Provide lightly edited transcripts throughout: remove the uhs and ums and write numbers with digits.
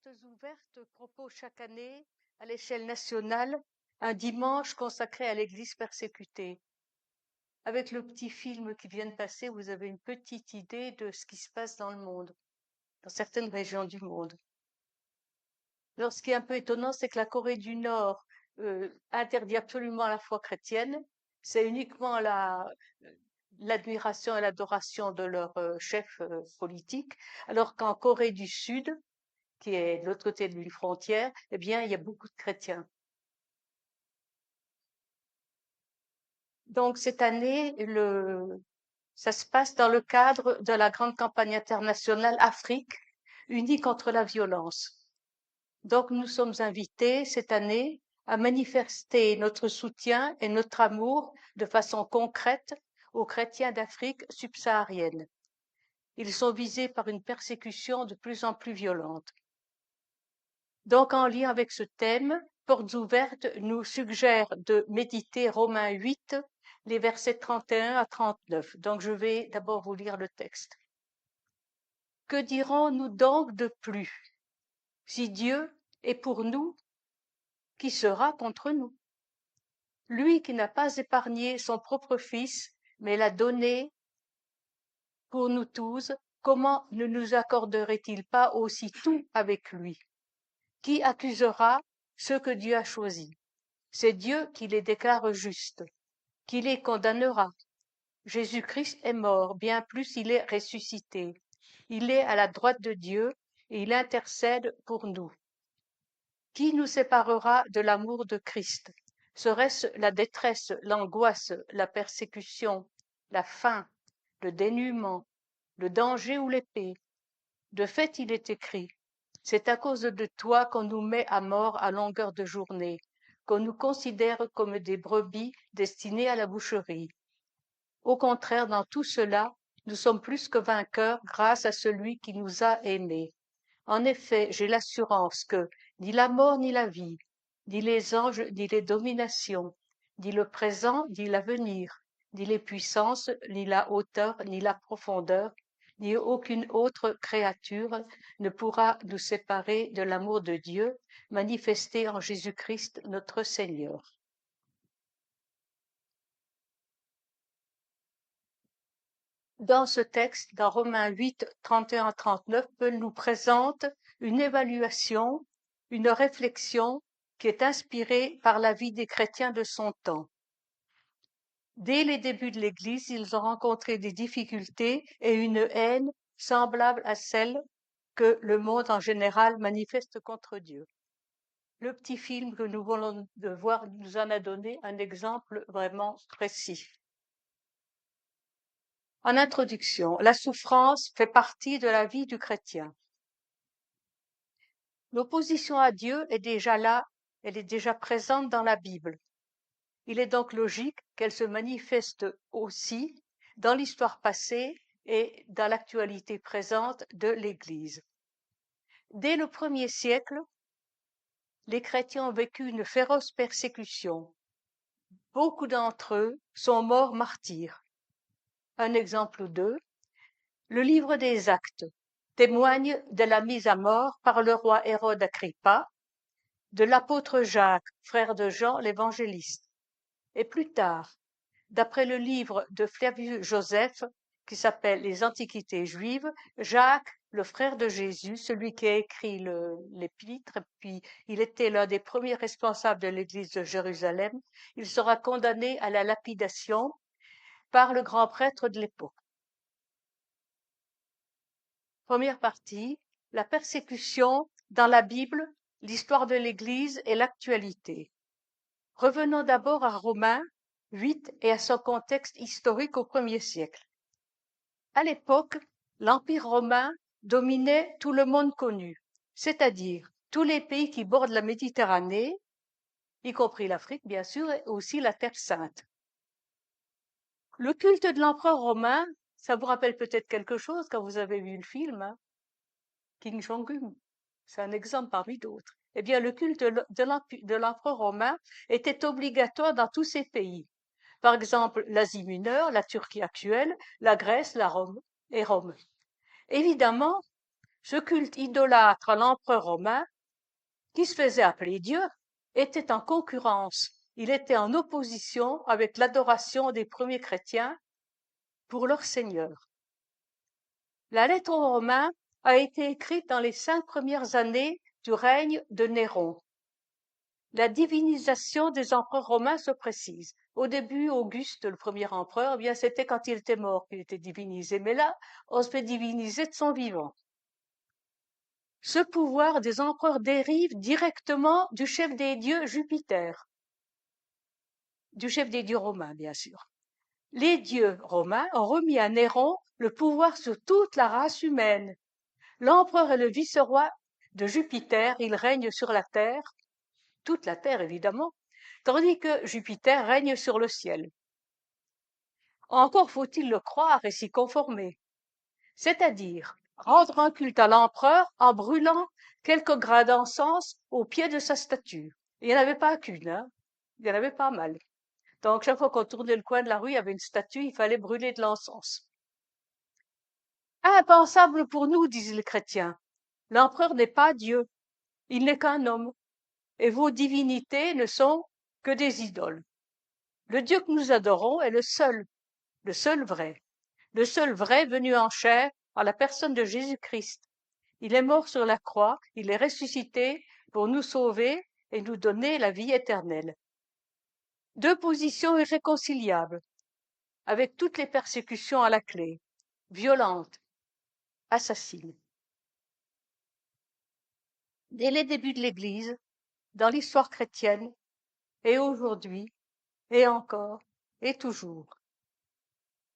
Portes ouvertes propose chaque année, à l'échelle nationale, un dimanche consacré à l'Église persécutée. Avec le petit film qui vient de passer, vous avez une petite idée de ce qui se passe dans le monde, dans certaines régions du monde. Alors, ce qui est un peu étonnant, c'est que la Corée du Nord interdit absolument la foi chrétienne. C'est uniquement l'admiration et l'adoration de leur chef politique, alors qu'en Corée du Sud, qui est de l'autre côté d'une frontière, eh bien, il y a beaucoup de chrétiens. Donc, cette année, ça se passe dans le cadre de la grande campagne internationale Afrique, unie contre la violence. Donc, nous sommes invités cette année à manifester notre soutien et notre amour de façon concrète aux chrétiens d'Afrique subsaharienne. Ils sont visés par une persécution de plus en plus violente. Donc, en lien avec ce thème, Portes ouvertes nous suggère de méditer Romains 8, les versets 31 à 39. Donc, je vais d'abord vous lire le texte. Que dirons-nous donc de plus? Si Dieu est pour nous, qui sera contre nous? Lui qui n'a pas épargné son propre Fils, mais l'a donné pour nous tous, comment ne nous accorderait-il pas aussi tout avec lui? Qui accusera ceux que Dieu a choisis? C'est Dieu qui les déclare justes, qui les condamnera. Jésus-Christ est mort, bien plus il est ressuscité. Il est à la droite de Dieu et il intercède pour nous. Qui nous séparera de l'amour de Christ? Serait-ce la détresse, l'angoisse, la persécution, la faim, le dénuement, le danger ou l'épée? De fait, il est écrit, c'est à cause de toi qu'on nous met à mort à longueur de journée, qu'on nous considère comme des brebis destinées à la boucherie. Au contraire, dans tout cela, nous sommes plus que vainqueurs grâce à celui qui nous a aimés. En effet, j'ai l'assurance que ni la mort ni la vie, ni les anges ni les dominations, ni le présent ni l'avenir, ni les puissances, ni la hauteur, ni la profondeur, ni aucune autre créature ne pourra nous séparer de l'amour de Dieu manifesté en Jésus-Christ notre Seigneur. Dans ce texte, dans Romains 8, 31 à 39, Paul nous présente une évaluation, une réflexion qui est inspirée par la vie des chrétiens de son temps. Dès les débuts de l'Église, ils ont rencontré des difficultés et une haine semblable à celle que le monde en général manifeste contre Dieu. Le petit film que nous venons de voir nous en a donné un exemple vraiment précis. En introduction, la souffrance fait partie de la vie du chrétien. L'opposition à Dieu est déjà là, elle est déjà présente dans la Bible. Il est donc logique qu'elle se manifeste aussi dans l'histoire passée et dans l'actualité présente de l'Église. Dès le 1er siècle, les chrétiens ont vécu une féroce persécution. Beaucoup d'entre eux sont morts martyrs. Un exemple ou deux, le livre des Actes témoigne de la mise à mort par le roi Hérode Agrippa de l'apôtre Jacques, frère de Jean l'évangéliste. Et plus tard, d'après le livre de Flavius Joseph, qui s'appelle Les Antiquités juives, Jacques, le frère de Jésus, celui qui a écrit l'épître, puis il était l'un des premiers responsables de l'église de Jérusalem, il sera condamné à la lapidation par le grand prêtre de l'époque. Première partie, la persécution dans la Bible, l'histoire de l'Église et l'actualité. Revenons d'abord à Romains 8 et à son contexte historique au 1er siècle. À l'époque, l'Empire romain dominait tout le monde connu, c'est-à-dire tous les pays qui bordent la Méditerranée, y compris l'Afrique bien sûr, et aussi la Terre sainte. Le culte de l'empereur romain, ça vous rappelle peut-être quelque chose quand vous avez vu le film, hein, King Jong-un. C'est un exemple parmi d'autres. Eh bien, le culte de l'empereur romain était obligatoire dans tous ces pays. Par exemple, l'Asie mineure, la Turquie actuelle, la Grèce, la Rome et Rome. Évidemment, Ce culte idolâtre à l'empereur romain, qui se faisait appeler Dieu, était en concurrence, il était en opposition avec l'adoration des premiers chrétiens pour leur Seigneur. La lettre aux Romains a été écrite dans les 5 premières années du règne de Néron. La divinisation des empereurs romains se précise. Au début, Auguste, le premier empereur, eh bien, c'était quand il était mort qu'il était divinisé. Mais là, on se fait diviniser de son vivant. Ce pouvoir des empereurs dérive directement du chef des dieux Jupiter, du chef des dieux romains, bien sûr. Les dieux romains ont remis à Néron le pouvoir sur toute la race humaine. L'empereur est le vice-roi de Jupiter, il règne sur la terre, toute la terre évidemment, tandis que Jupiter règne sur le ciel. Encore faut-il le croire et s'y conformer, c'est-à-dire rendre un culte à l'empereur en brûlant quelques grains d'encens au pied de sa statue. Il n'y en avait pas qu'une, hein, il y en avait pas mal. Donc chaque fois qu'on tournait le coin de la rue, il y avait une statue, il fallait brûler de l'encens. Impensable pour nous, disent les chrétiens. L'empereur n'est pas Dieu, il n'est qu'un homme, et vos divinités ne sont que des idoles. Le Dieu que nous adorons est le seul vrai, le seul vrai venu en chair en la personne de Jésus-Christ. Il est mort sur la croix, il est ressuscité pour nous sauver et nous donner la vie éternelle. Deux positions irréconciliables, avec toutes les persécutions à la clé, violentes, assassines. Dès les débuts de l'Église, dans l'histoire chrétienne, et aujourd'hui, et encore, et toujours.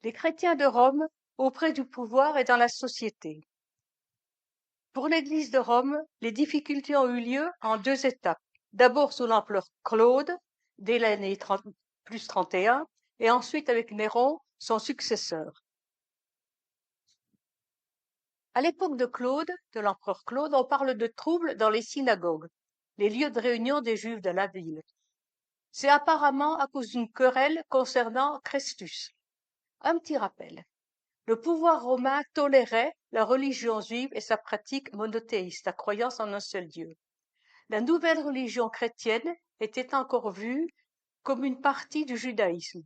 Les chrétiens de Rome auprès du pouvoir et dans la société. Pour l'Église de Rome, les difficultés ont eu lieu en 2 étapes. D'abord sous l'empereur Claude, dès l'année plus 31, et ensuite avec Néron, son successeur. À l'époque de Claude, de l'empereur Claude, on parle de troubles dans les synagogues, les lieux de réunion des Juifs de la ville. C'est apparemment à cause d'une querelle concernant Christus. Un petit rappel. Le pouvoir romain tolérait la religion juive et sa pratique monothéiste, la croyance en un seul Dieu. La nouvelle religion chrétienne était encore vue comme une partie du judaïsme.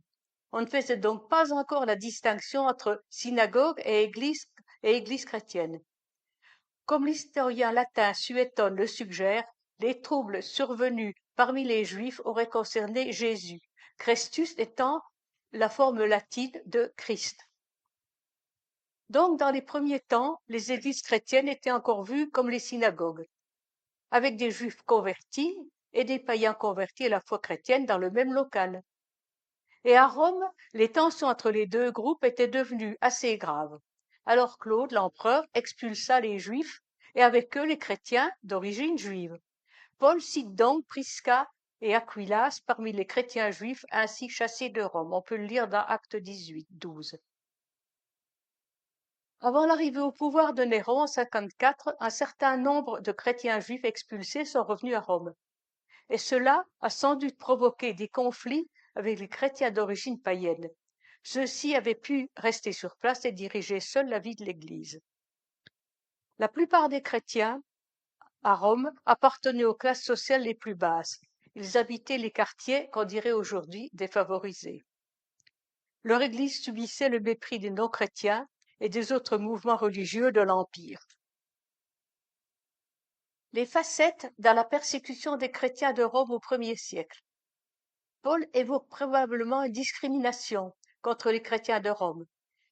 On ne faisait donc pas encore la distinction entre synagogue et église chrétienne. Comme l'historien latin Suétone le suggère, les troubles survenus parmi les Juifs auraient concerné Jésus, Christus étant la forme latine de Christ. Donc, dans les premiers temps, les églises chrétiennes étaient encore vues comme les synagogues, avec des Juifs convertis et des païens convertis à la foi chrétienne dans le même local. Et à Rome, les tensions entre les deux groupes étaient devenues assez graves. Alors Claude, l'empereur, expulsa les Juifs et avec eux les chrétiens d'origine juive. Paul cite donc Prisca et Aquilas parmi les chrétiens juifs ainsi chassés de Rome. On peut le lire dans Actes 18, 12. Avant l'arrivée au pouvoir de Néron en 54, un certain nombre de chrétiens juifs expulsés sont revenus à Rome. Et cela a sans doute provoqué des conflits avec les chrétiens d'origine païenne. Ceux-ci avaient pu rester sur place et diriger seuls la vie de l'Église. La plupart des chrétiens à Rome appartenaient aux classes sociales les plus basses. Ils habitaient les quartiers qu'on dirait aujourd'hui défavorisés. Leur Église subissait le mépris des non-chrétiens et des autres mouvements religieux de l'Empire. Les facettes dans la persécution des chrétiens de Rome au Ier siècle. Paul évoque probablement une discrimination contre les chrétiens de Rome,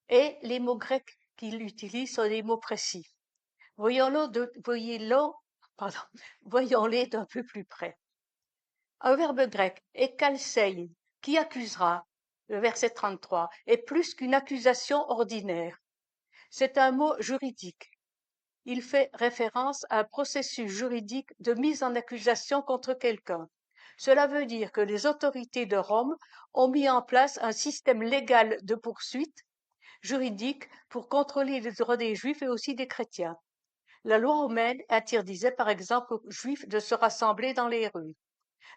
et les mots grecs qu'il utilise sont des mots précis. Voyons-les d'un peu plus près. Un verbe grec, ekalsein, qui accusera, le verset 33, est plus qu'une accusation ordinaire. C'est un mot juridique. Il fait référence à un processus juridique de mise en accusation contre quelqu'un. Cela veut dire que les autorités de Rome ont mis en place un système légal de poursuite juridique pour contrôler les droits des Juifs et aussi des chrétiens. La loi romaine interdisait par exemple aux Juifs de se rassembler dans les rues.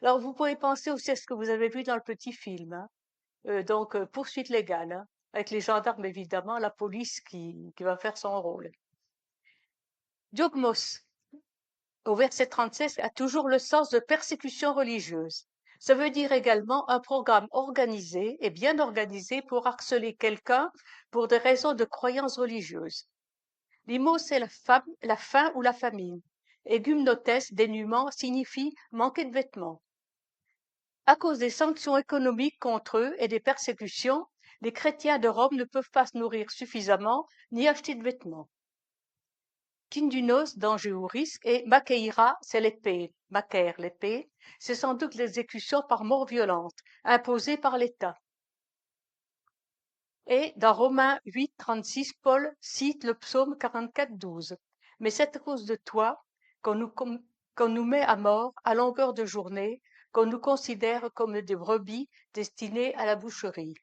Alors vous pouvez penser aussi à ce que vous avez vu dans le petit film, hein. Poursuite légale, hein, avec les gendarmes évidemment, la police qui va faire son rôle. Diogmos, au verset 36, a toujours le sens de persécution religieuse. Ça veut dire également un programme organisé et bien organisé pour harceler quelqu'un pour des raisons de croyances religieuses. L'immo, c'est la faim ou la famine. Et gymnotes, dénuement, signifie manquer de vêtements. À cause des sanctions économiques contre eux et des persécutions, les chrétiens de Rome ne peuvent pas se nourrir suffisamment ni acheter de vêtements. Kindunos, danger ou risque, et Makeira, c'est l'épée. Maker, l'épée, c'est sans doute l'exécution par mort violente, imposée par l'État. Et dans Romains 8, 36, Paul cite le psaume 44, 12. Mais c'est à cause de toi qu'on nous met à mort à longueur de journée, qu'on nous considère comme des brebis destinées à la boucherie.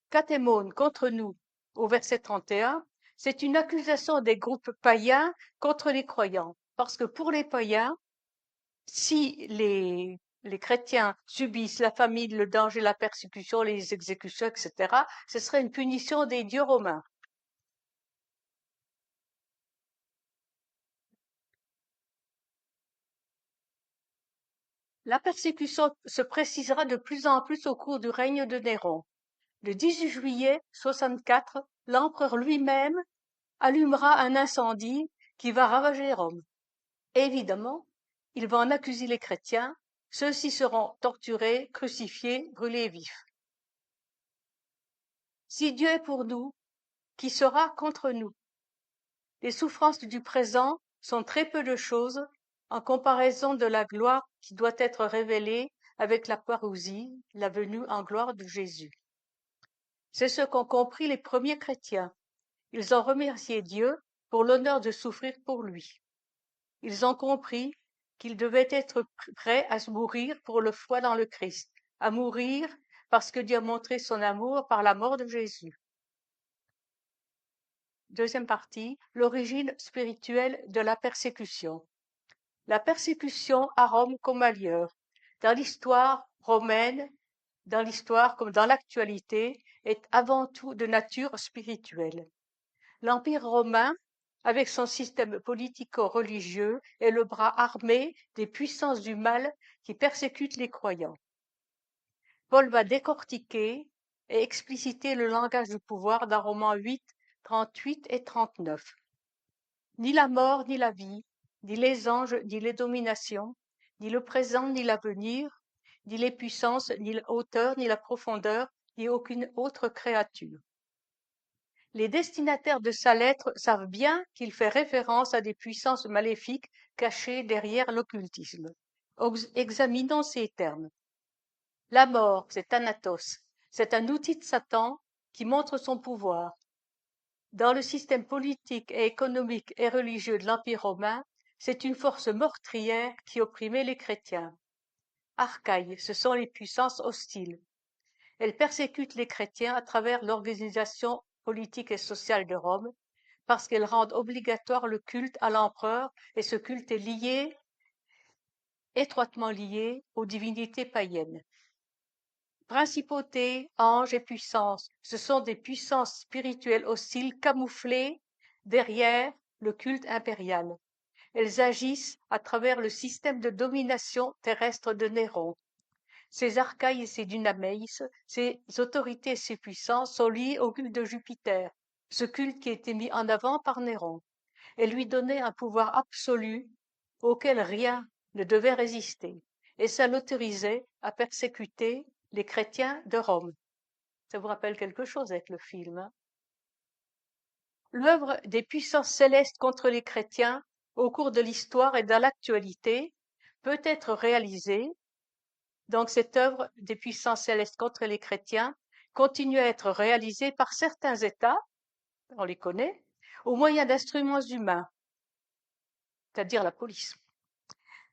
Catémone contre nous, au verset 31, c'est une accusation des groupes païens contre les croyants. Parce que pour les païens, si les chrétiens subissent la famine, le danger, la persécution, les exécutions, etc., ce serait une punition des dieux romains. La persécution se précisera de plus en plus au cours du règne de Néron. Le 18 juillet 64, l'empereur lui-même allumera un incendie qui va ravager Rome. Évidemment, il va en accuser les chrétiens, ceux-ci seront torturés, crucifiés, brûlés vifs. Si Dieu est pour nous, qui sera contre nous? Les souffrances du présent sont très peu de choses en comparaison de la gloire qui doit être révélée avec la parousie, la venue en gloire de Jésus. C'est ce qu'ont compris les premiers chrétiens. Ils ont remercié Dieu pour l'honneur de souffrir pour lui. Ils ont compris qu'ils devaient être prêts à se mourir pour le foi dans le Christ, à mourir parce que Dieu a montré son amour par la mort de Jésus. Deuxième partie, l'origine spirituelle de la persécution. La persécution à Rome comme ailleurs, dans l'histoire romaine, dans l'histoire comme dans l'actualité, est avant tout de nature spirituelle. L'Empire romain, avec son système politico-religieux, est le bras armé des puissances du mal qui persécutent les croyants. Paul va décortiquer et expliciter le langage du pouvoir dans Romains 8, 38 et 39. Ni la mort, ni la vie, ni les anges, ni les dominations, ni le présent, ni l'avenir, ni les puissances, ni la hauteur, ni la profondeur, ni aucune autre créature. Les destinataires de sa lettre savent bien qu'il fait référence à des puissances maléfiques cachées derrière l'occultisme. Examinons ces termes. La mort, c'est Thanatos, c'est un outil de Satan qui montre son pouvoir. Dans le système politique et économique et religieux de l'Empire romain, c'est une force meurtrière qui opprimait les chrétiens. Archaï, ce sont les puissances hostiles. Elles persécutent les chrétiens à travers l'organisation politique et sociale de Rome, parce qu'elles rendent obligatoire le culte à l'empereur, et ce culte est lié, étroitement lié, aux divinités païennes. Principautés, anges et puissances, ce sont des puissances spirituelles hostiles camouflées derrière le culte impérial. Elles agissent à travers le système de domination terrestre de Néron. Ces archaïs et ces dynameis, ces autorités et ces puissances sont liées au culte de Jupiter, ce culte qui a été mis en avant par Néron, et lui donnait un pouvoir absolu auquel rien ne devait résister, et ça l'autorisait à persécuter les chrétiens de Rome. Ça vous rappelle quelque chose avec le film, hein? L'œuvre des puissances célestes contre les chrétiens au cours de l'histoire et dans l'actualité peut être réalisée. Donc cette œuvre des puissances célestes contre les chrétiens continue à être réalisée par certains États, on les connaît, au moyen d'instruments humains, c'est-à-dire la police,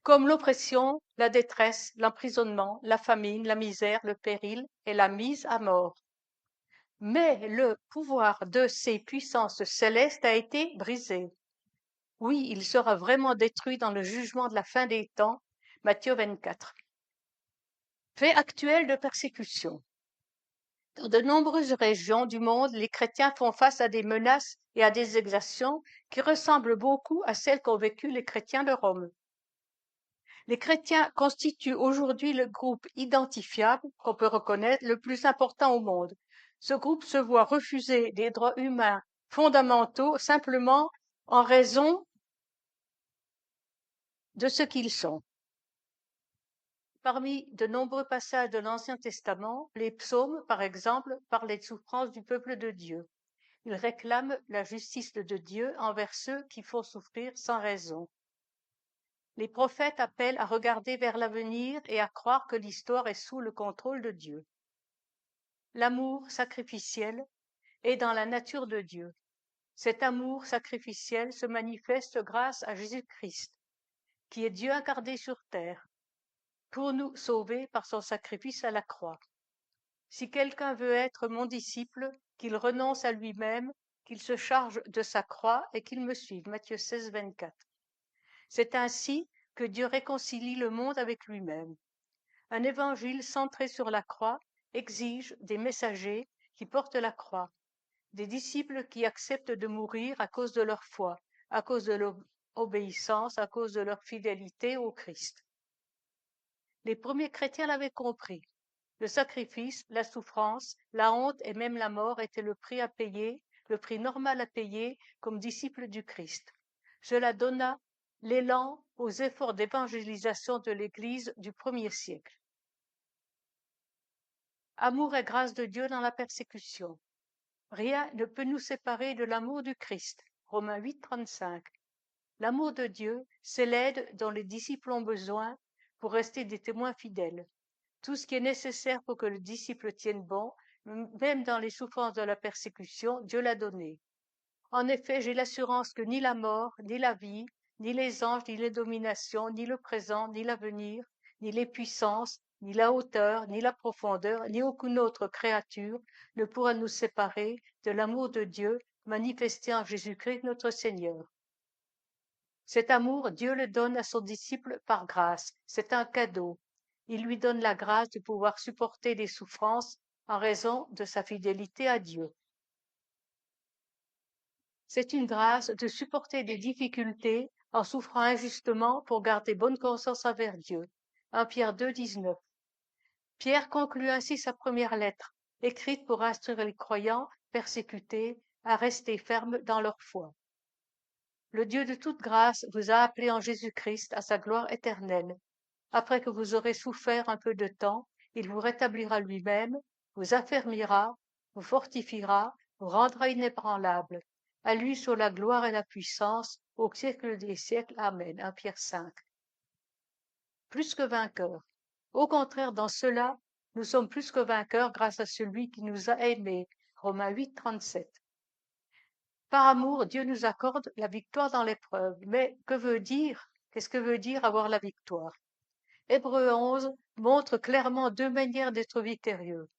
comme l'oppression, la détresse, l'emprisonnement, la famine, la misère, le péril et la mise à mort. Mais le pouvoir de ces puissances célestes a été brisé. Oui, il sera vraiment détruit dans le jugement de la fin des temps. Matthieu 24. Fait actuel de persécution. Dans de nombreuses régions du monde, les chrétiens font face à des menaces et à des exactions qui ressemblent beaucoup à celles qu'ont vécues les chrétiens de Rome. Les chrétiens constituent aujourd'hui le groupe identifiable qu'on peut reconnaître le plus important au monde. Ce groupe se voit refuser des droits humains fondamentaux simplement en raison de ce qu'ils sont. Parmi de nombreux passages de l'Ancien Testament, les psaumes, par exemple, parlent des souffrances du peuple de Dieu. Ils réclament la justice de Dieu envers ceux qui font souffrir sans raison. Les prophètes appellent à regarder vers l'avenir et à croire que l'histoire est sous le contrôle de Dieu. L'amour sacrificiel est dans la nature de Dieu. Cet amour sacrificiel se manifeste grâce à Jésus-Christ, qui est Dieu incarné sur terre, pour nous sauver par son sacrifice à la croix. Si quelqu'un veut être mon disciple, qu'il renonce à lui-même, qu'il se charge de sa croix et qu'il me suive. Matthieu 16, 24. C'est ainsi que Dieu réconcilie le monde avec lui-même. Un évangile centré sur la croix exige des messagers qui portent la croix, des disciples qui acceptent de mourir à cause de leur foi, à cause de leur obéissance, à cause de leur fidélité au Christ. Les premiers chrétiens l'avaient compris. Le sacrifice, la souffrance, la honte et même la mort étaient le prix à payer, le prix normal à payer comme disciple du Christ. Cela donna l'élan aux efforts d'évangélisation de l'Église du premier siècle. Amour et grâce de Dieu dans la persécution. Rien ne peut nous séparer de l'amour du Christ. Romains 8, 35. L'amour de Dieu, c'est l'aide dont les disciples ont besoin pour rester des témoins fidèles. Tout ce qui est nécessaire pour que le disciple tienne bon, même dans les souffrances de la persécution, Dieu l'a donné. En effet, j'ai l'assurance que ni la mort, ni la vie, ni les anges, ni les dominations, ni le présent, ni l'avenir, ni les puissances, ni la hauteur, ni la profondeur, ni aucune autre créature ne pourra nous séparer de l'amour de Dieu manifesté en Jésus-Christ notre Seigneur. Cet amour, Dieu le donne à son disciple par grâce. C'est un cadeau. Il lui donne la grâce de pouvoir supporter des souffrances en raison de sa fidélité à Dieu. C'est une grâce de supporter des difficultés en souffrant injustement pour garder bonne conscience envers Dieu. 1 Pierre 2, 19. Pierre conclut ainsi sa première lettre, écrite pour instruire les croyants persécutés à rester fermes dans leur foi. Le Dieu de toute grâce vous a appelé en Jésus-Christ à sa gloire éternelle. Après que vous aurez souffert un peu de temps, il vous rétablira lui-même, vous affermira, vous fortifiera, vous rendra inébranlable. À lui soit la gloire et la puissance, au siècle des siècles. Amen. 1 Pierre 5. Plus que vainqueurs. Au contraire, dans cela, nous sommes plus que vainqueurs grâce à celui qui nous a aimés. Romains 8, 37. Par amour, Dieu nous accorde la victoire dans l'épreuve. Mais qu'est-ce que veut dire avoir la victoire? Hébreux 11 montre clairement deux manières d'être victorieux.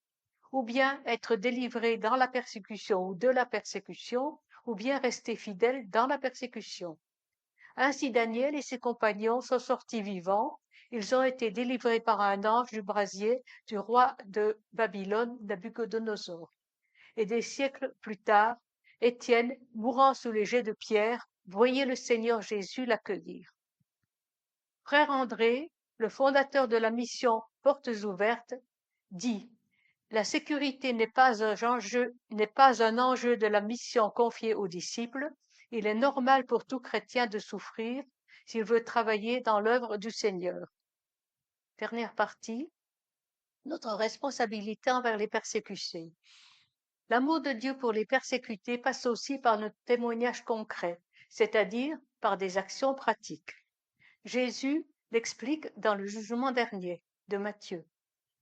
Ou bien être délivré dans la persécution ou de la persécution, ou bien rester fidèle dans la persécution. Ainsi Daniel et ses compagnons sont sortis vivants. Ils ont été délivrés par un ange du brasier du roi de Babylone, Nabuchodonosor. Et des siècles plus tard, Étienne, mourant sous les jets de pierre, voyait le Seigneur Jésus l'accueillir. Frère André, le fondateur de la mission Portes ouvertes, dit: la sécurité n'est pas un enjeu de la mission confiée aux disciples. Il est normal pour tout chrétien de souffrir s'il veut travailler dans l'œuvre du Seigneur. Dernière partie, notre responsabilité envers les persécutés. L'amour de Dieu pour les persécutés passe aussi par notre témoignage concret, c'est-à-dire par des actions pratiques. Jésus l'explique dans le jugement dernier de Matthieu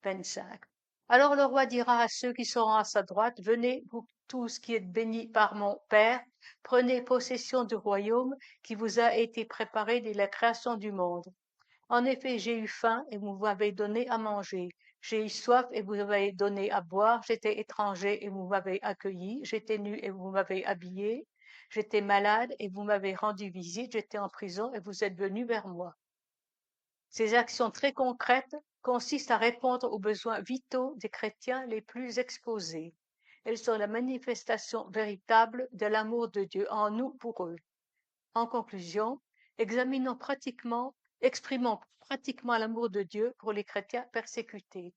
25. Alors le roi dira à ceux qui seront à sa droite: venez, vous tous qui êtes bénis par mon Père, prenez possession du royaume qui vous a été préparé dès la création du monde. En effet, j'ai eu faim et vous m'avez donné à manger. J'ai eu soif et vous m'avez donné à boire. J'étais étranger et vous m'avez accueilli. J'étais nu et vous m'avez habillé. J'étais malade et vous m'avez rendu visite. J'étais en prison et vous êtes venus vers moi. Ces actions très concrètes consistent à répondre aux besoins vitaux des chrétiens les plus exposés. Elles sont la manifestation véritable de l'amour de Dieu en nous pour eux. En conclusion, exprimons pratiquement l'amour de Dieu pour les chrétiens persécutés.